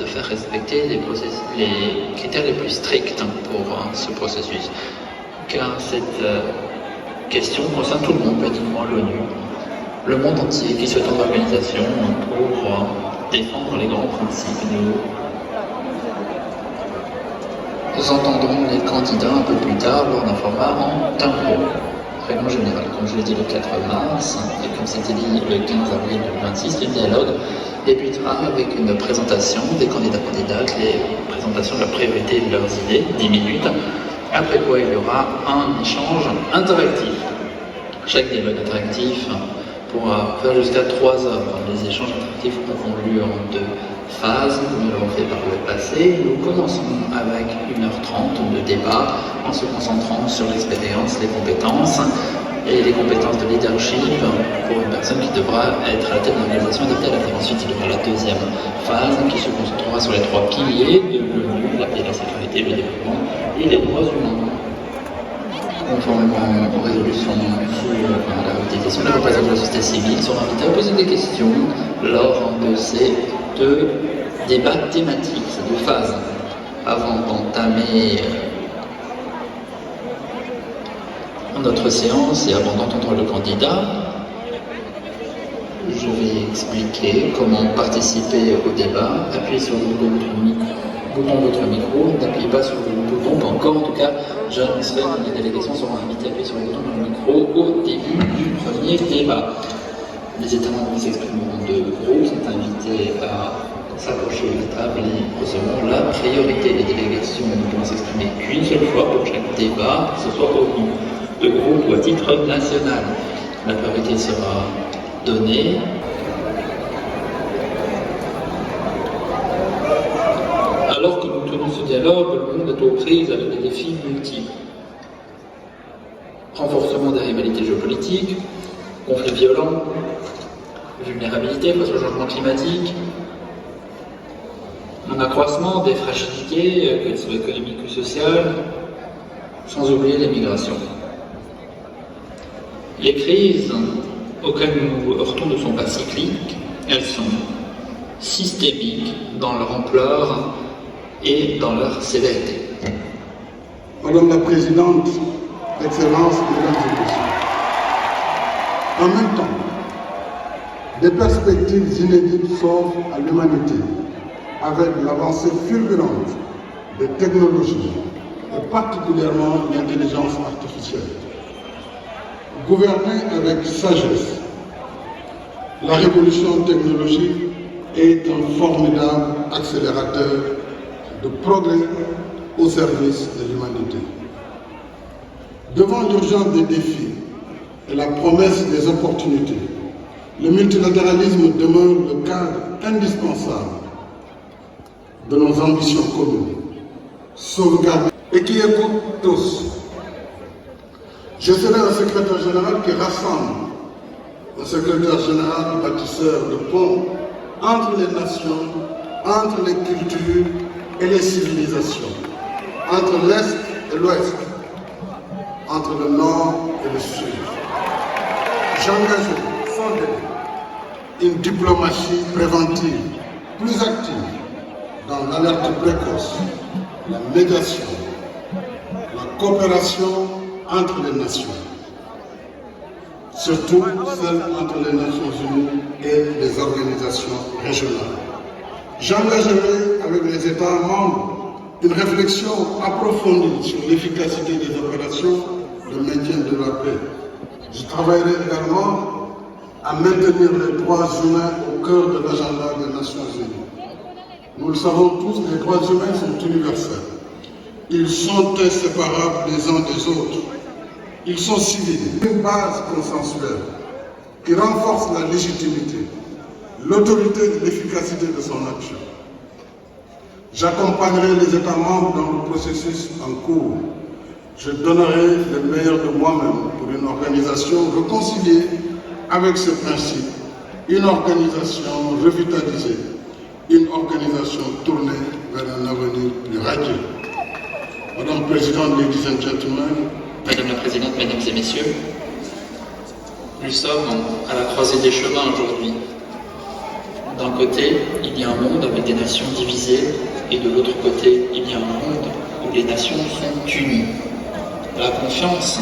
de faire respecter les critères les plus stricts pour ce processus. Car cette question concerne tout le monde, pas uniquement l'ONU, le monde entier qui souhaite une organisation pour défendre les grands principes. Nous entendrons les candidats un peu plus tard lors d'un format en tempo. Réunion générale, comme je l'ai dit le 4 mars, et comme c'était dit le 15 avril 2026, le dialogue débutera avec une présentation des candidats-candidates, les présentations de leurs priorités et de leurs idées, 10 minutes, après quoi il y aura un échange interactif. Chaque dialogue interactif pourra faire jusqu'à 3 heures. Les échanges interactifs auront lieu en 2 phases, comme nous l'avons fait par le passé. Nous commençons avec 1h30 de débat en se concentrant sur l'expérience, les compétences et les compétences de leadership pour une personne qui devra être à la tête d'une organisation adaptée à la. Ensuite, il y aura la deuxième phase qui se concentrera sur les 3 piliers de l'ONU, la paix, la sécurité, le développement et les droits humains. Conformément aux résolutions sur la utilisation, les représentants de la société civile sont invités à poser des questions lors de ces 2 débats thématiques, ces 2 phases. Avant d'entamer notre séance et avant d'entendre le candidat, je vais expliquer comment participer au débat. Appuyez sur le bouton de votre micro, n'appuyez pas sur le bouton, pas encore en tout cas. J'annoncerai que les délégations seront invitées à appuyer sur le bouton de micro au début du premier débat. Les États membres s'exprimeront de groupes, sont invités à s'approcher de la table et recevront la priorité. Les délégations ne pourront s'exprimer qu'une seule fois pour chaque débat, que ce soit au nom de groupe ou à titre national. La priorité sera donnée. Alors que nous tenons ce dialogue, le monde est aux prises avec des défis multiples. Renforcement des rivalités géopolitiques, conflits violents, vulnérabilité face au changement climatique, un accroissement des fragilités, qu'elles soient économiques ou sociales, sans oublier les migrations. Les crises auxquelles nous nous heurtons ne sont pas cycliques, elles sont systémiques dans leur ampleur et dans leur sévérité. Madame la Présidente, Excellences, Mesdames et Messieurs, en même temps, des perspectives inédites s'offrent à l'humanité avec l'avancée fulgurante des technologies et particulièrement l'intelligence artificielle. Gouverner avec sagesse, la révolution technologique est un formidable accélérateur de progrès au service de l'humanité. Devant l'urgence des défis et la promesse des opportunités, le multilatéralisme demeure le cadre indispensable de nos ambitions communes, sauvegardées et qui écoute tous. Je serai un secrétaire général qui rassemble, un secrétaire général bâtisseur de ponts entre les nations, entre les cultures et les civilisations, entre l'Est et l'Ouest, entre le Nord et le Sud. J'engagerai sans délai une diplomatie préventive plus active dans l'alerte précoce, la médiation, la coopération entre les nations, surtout celle entre les Nations Unies et les organisations régionales. J'engagerai avec les États membres une réflexion approfondie sur l'efficacité des opérations de maintien de la paix. Je travaillerai également à maintenir les droits humains au cœur de l'agenda des Nations Unies. Nous le savons tous, les droits humains sont universels. Ils sont inséparables les uns des autres. Ils sont civils. Une base consensuelle qui renforce la légitimité, l'autorité et l'efficacité de son action. J'accompagnerai les États membres dans le processus en cours. Je donnerai le meilleur de moi-même pour une organisation réconciliée avec ce principe, une organisation revitalisée, une organisation tournée vers un avenir plus radieux. Madame la Présidente, ladies and gentlemen, Madame la Présidente, Mesdames et Messieurs, nous sommes à la croisée des chemins aujourd'hui. D'un côté, il il y a un monde avec des nations divisées, et de l'autre côté, il y a un monde où les nations sont unies. La confiance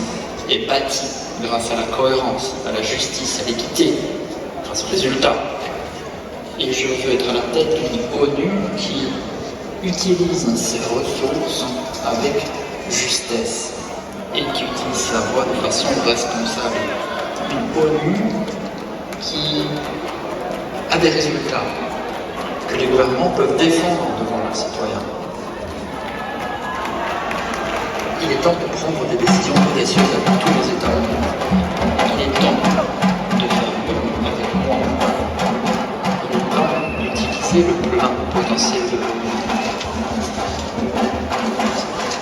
est bâtie grâce à la cohérence, à la justice, à l'équité, grâce aux résultats. Et je veux être à la tête d'une ONU qui utilise ses ressources avec justesse et qui utilise sa voix de façon responsable. Une ONU qui a des résultats que les gouvernements peuvent défendre devant leurs citoyens. Il est temps de prendre des décisions audacieuses avec tous les États membres. Il est temps de faire mieux avec moins. Il est temps d'utiliser le plein potentiel de l'ONU.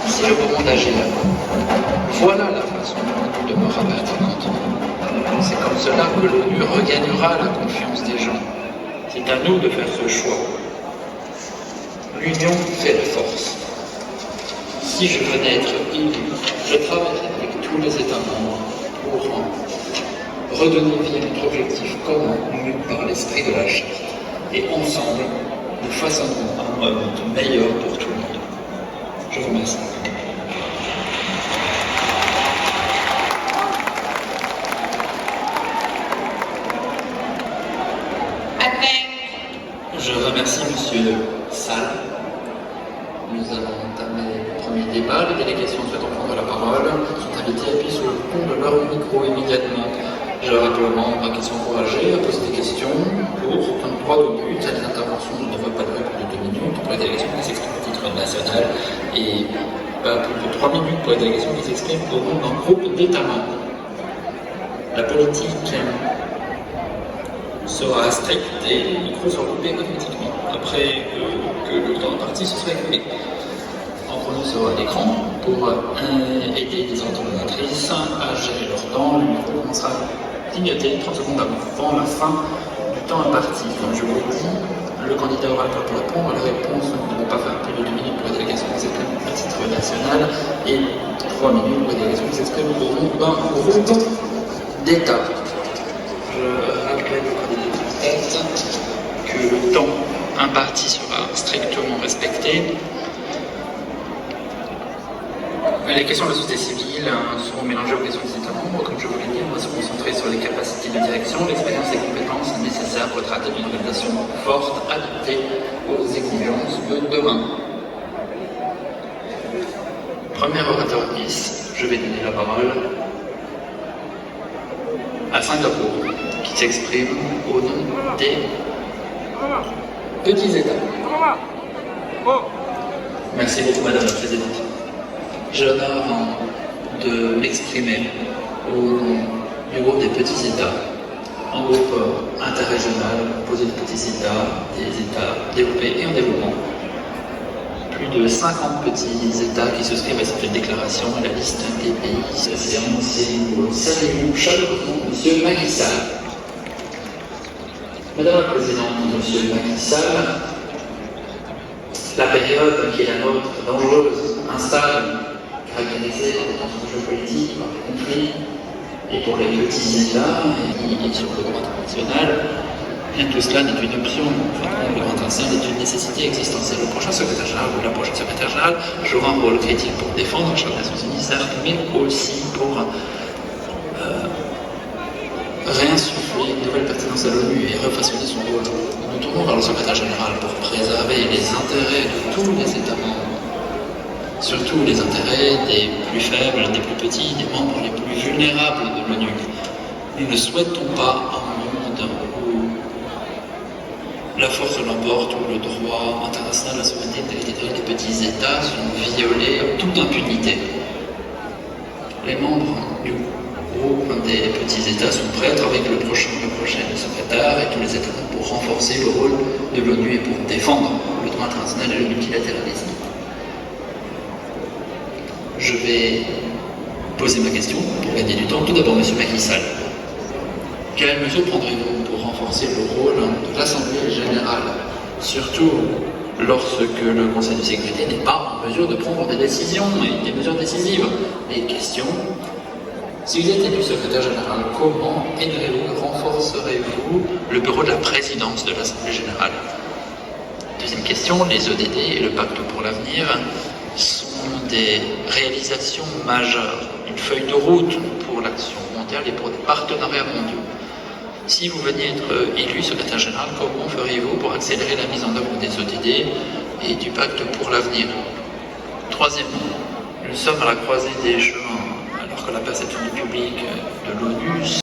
C'est le moment d'agir. Voilà la façon dont l'ONU demeurera pertinente. C'est comme cela que l'ONU regagnera la confiance des gens. C'est à nous de faire ce choix. L'union fait la force. Si je venais être élu, je travaillerais avec tous les États membres pour redonner vie à notre objectif commun mu par l'esprit de la charte. Et ensemble, nous façonnerons un monde meilleur pour tout le monde. Je vous remercie. Je remercie M. Sall. Nous allons entamer le premier débat. Les délégations souhaitant prendre la parole sont invitées à appuyer sur le bouton de leur micro immédiatement. Je leur rappelle aux membres qui sont encouragés à poser des questions pour 3 minutes. Les interventions ne devraient pas durer plus de 2 minutes pour les délégations qui s'expriment au titre national et pas plus de 3 minutes pour les délégations qui s'expriment au nom d'un groupe d'États membres. La politique sera stricte et les micros seront coupés automatiquement après que le temps imparti se soit écoulé. En premier sera l'écran pour aider les ordonnatrices à gérer leur temps. Le micro commencera à clignoter 30 secondes avant la fin du temps imparti. Comme je vous l'ai dit, le candidat aura le temps pour répondre. Les réponses ne vont pas faire plus de 2 minutes pour la délégation qui s'exprime à titre national et 3 minutes pour la délégation qui s'exprime au nom d'un groupe d'État. Je rappelle au candidat que le temps imparti sera strictement respecté. Les questions de la société civile seront mélangées aux questions des États membres. Comme je vous l'ai dit, on va se concentrer sur les capacités de direction, l'expérience et les compétences nécessaires pour être à une organisation forte, adaptée aux exigences de demain. Premier orateur 10, je vais donner la parole à Singapour, qui s'exprime au nom des petits États. Merci beaucoup, Madame la Présidente. J'ai l'honneur de m'exprimer au nom du groupe des petits États, un groupe interrégional composé de petits États, des États développés et en développement. Plus de 50 petits États qui souscrivent à cette déclaration et la liste des pays c'est annoncé. Nous saluons chaleureusement M. Macky Sall. Madame la Présidente, M. Macky Sall, la période qui est la nôtre, dangereuse, instable, caractérisée par des tensions géopolitiques, par des conflits, et pour les petits États, et sur le droit international, bien tout cela n'est une option. Enfin, le droit international est une nécessité existentielle. Le prochain secrétaire général ou la prochaine secrétaire générale jouera un rôle critique pour défendre la Charte des Nations Unies, certes, mais aussi pour réinsuffler une nouvelle pertinence à l'ONU et refaçonner son rôle. Nous tournons vers le secrétaire général pour préserver les intérêts de tous les États membres, surtout les intérêts des plus faibles, des plus petits, des membres les plus vulnérables de l'ONU. Nous ne souhaitons pas un monde où la force l'emporte, où le droit international, la souveraineté et l'intégrité des petits États sont violés en toute impunité. Les membres du groupe des petits États sont prêts à travailler avec le prochain secrétaire et tous les États pour renforcer le rôle de l'ONU et pour défendre le droit international et le multilatéralisme. Je vais poser ma question pour gagner du temps. Tout d'abord, M. Macky Sall. Quelles mesures prendrez-vous pour renforcer le rôle de l'Assemblée générale, surtout lorsque le Conseil de sécurité n'est pas en mesure de prendre des décisions et des mesures décisives? Les questions. Si vous êtes élu secrétaire général, comment aiderez-vous, renforcerez-vous le bureau de la présidence de l'Assemblée générale? Deuxième question, les ODD et le Pacte pour l'avenir sont des réalisations majeures, une feuille de route pour l'action mondiale et pour des partenariats mondiaux. Si vous veniez être élu secrétaire général, comment feriez-vous pour accélérer la mise en œuvre des ODD et du Pacte pour l'avenir? Troisièmement, nous sommes à la croisée des chemins, alors que la perception du public de l'ONU